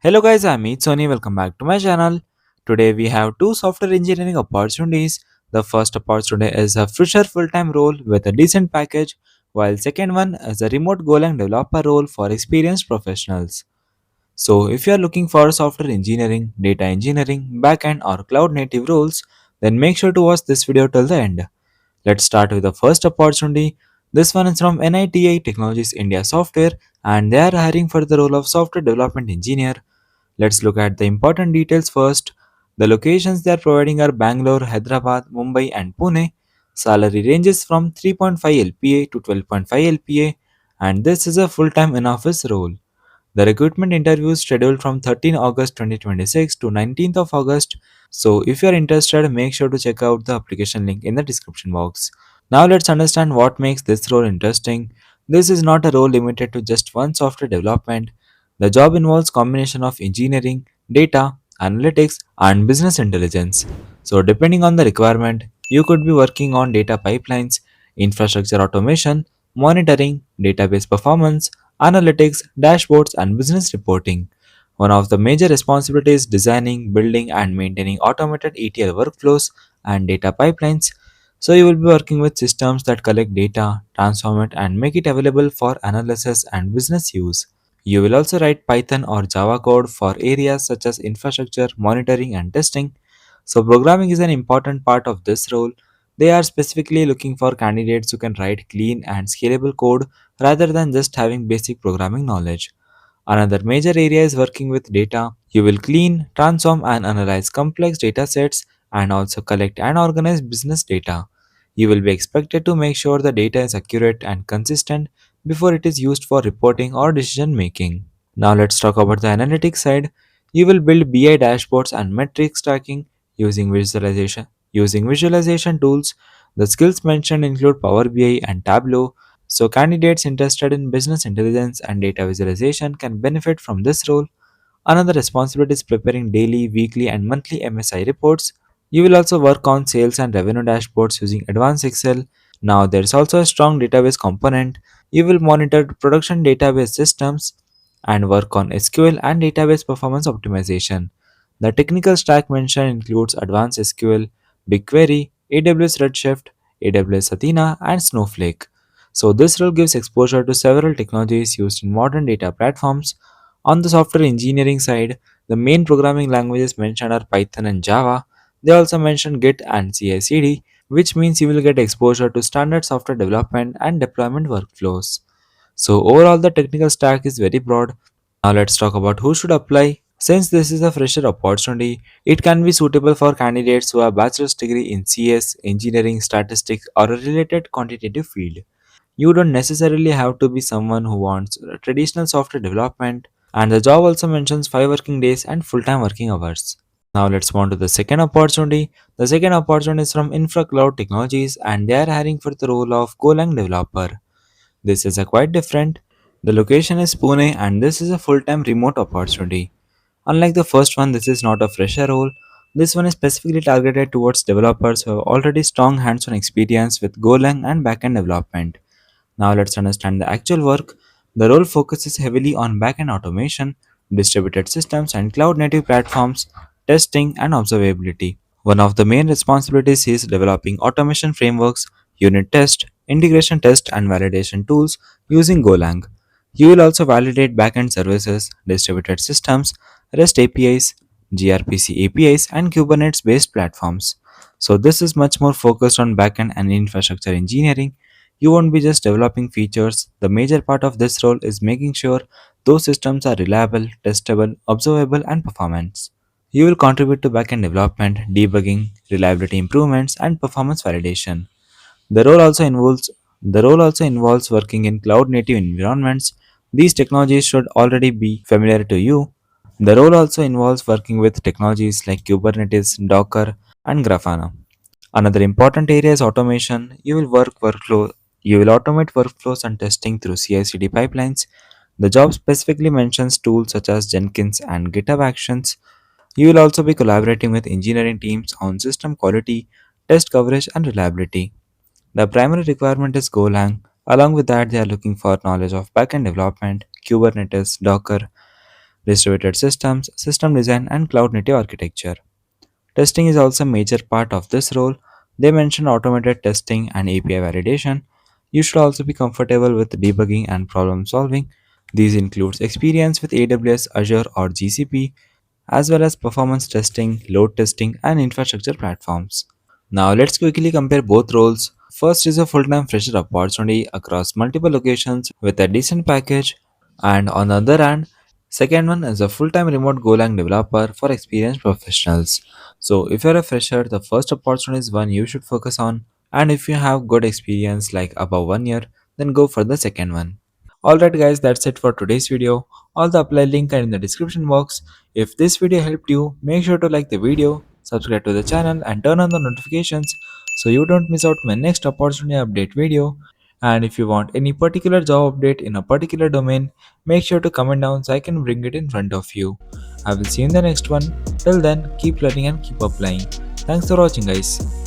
Hello guys, I'm Soni. Welcome back to my channel. Today we have two software engineering opportunities. The first opportunity is a fresher full-time role with a decent package, while second one is a remote Golang developer role for experienced professionals. So if you are looking for software engineering, data engineering, backend or cloud native roles, then make sure to watch this video till the end. Let's start with the first opportunity. This one is from NITI Technologies India Software and they are hiring for the role of software development engineer. Let's look at the important details first. The locations they are providing are Bangalore, Hyderabad, Mumbai, and Pune. Salary ranges from 3.5 LPA to 12.5 LPA, and this is a full time in office role. The recruitment interview is scheduled from 13 August 2026 to 19th of August. So, if you are interested, make sure to check out the application link in the description box. Now let's understand what makes this role interesting. This is not a role limited to just one software development. The job involves combination of engineering, data, analytics, and business intelligence. So depending on the requirement, you could be working on data pipelines, infrastructure automation, monitoring, database performance, analytics, dashboards, and business reporting. One of the major responsibilities is designing, building, and maintaining automated ETL workflows and data pipelines. So you will be working with systems that collect data, transform it, and make it available for analysis and business use. You will also write Python or Java code for areas such as infrastructure, monitoring, and testing. So programming is an important part of this role. They are specifically looking for candidates who can write clean and scalable code rather than just having basic programming knowledge. Another major area is working with data. You will clean, transform, and analyze complex data sets and also collect and organize business data. You will be expected to make sure the data is accurate and consistent before it is used for reporting or decision making. Now let's talk about the analytics side. You will build BI dashboards and metrics tracking using visualization tools. The skills mentioned include Power BI and Tableau, so candidates interested in business intelligence and data visualization can benefit from this role. Another responsibility is preparing daily, weekly, and monthly MSI reports. You will also work on sales and revenue dashboards using advanced Excel. Now, there is also a strong database component. You will monitor production database systems and work on SQL and database performance optimization. The technical stack mentioned includes advanced SQL, BigQuery, AWS Redshift, AWS Athena, and Snowflake. So, this role gives exposure to several technologies used in modern data platforms. On the software engineering side, the main programming languages mentioned are Python and Java. They also mention Git and CI/CD, which means you will get exposure to standard software development and deployment workflows. So overall the technical stack is very broad. Now let's talk about who should apply. Since this is a fresher opportunity, it can be suitable for candidates who have bachelor's degree in CS, engineering, statistics, or a related quantitative field. You don't necessarily have to be someone who wants traditional software development, and the job also mentions 5 working days and full-time working hours. Now let's move on to the second opportunity. The second opportunity is from Infracloud Technologies and they are hiring for the role of Golang developer. This is a quite different. The location is Pune and this is a full-time remote opportunity. Unlike the first one, this is not a fresher role. This one is specifically targeted towards developers who have already strong hands-on experience with Golang and backend development. Now let's understand the actual work. The role focuses heavily on backend automation, distributed systems, and cloud native platforms, testing, and observability. One of the main responsibilities is developing automation frameworks, unit test, integration test, and validation tools using Golang. You will also validate backend services, distributed systems, REST APIs, gRPC APIs, and Kubernetes based platforms. So, this is much more focused on backend and infrastructure engineering. You won't be just developing features. The major part of this role is making sure those systems are reliable, testable, observable, and performance. You will contribute to backend development, debugging, reliability improvements, and performance validation. The role also involves the role also involves working in cloud native environments. These technologies should already be familiar to you. The role also involves working with technologies like Kubernetes, Docker, and Grafana. Another important area is automation. You will automate workflows and testing through CI/CD pipelines. The job specifically mentions tools such as Jenkins and GitHub Actions. You will also be collaborating with engineering teams on system quality, test coverage, and reliability. The primary requirement is Golang. Along with that, they are looking for knowledge of backend development, Kubernetes, Docker, distributed systems, system design, and cloud native architecture. Testing is also a major part of this role. They mention automated testing and API validation. You should also be comfortable with debugging and problem solving. These includes experience with AWS, Azure, or GCP, as well as performance testing, load testing, and infrastructure platforms. Now let's quickly compare both roles. First is a full-time fresher opportunity across multiple locations with a decent package, and on the other hand, second one is a full-time remote Golang developer for experienced professionals. So if you're a fresher, the first opportunity is one you should focus on, and if you have good experience like above 1 year, then go for the second one. Alright guys, that's it for today's video. All the apply link are in the description box. If this video helped you, make sure to like the video, subscribe to the channel and turn on the notifications so you don't miss out my next opportunity update video. And if you want any particular job update in a particular domain, make sure to comment down so I can bring it in front of you. I will see you in the next one. Till then, keep learning and keep applying. Thanks for watching guys.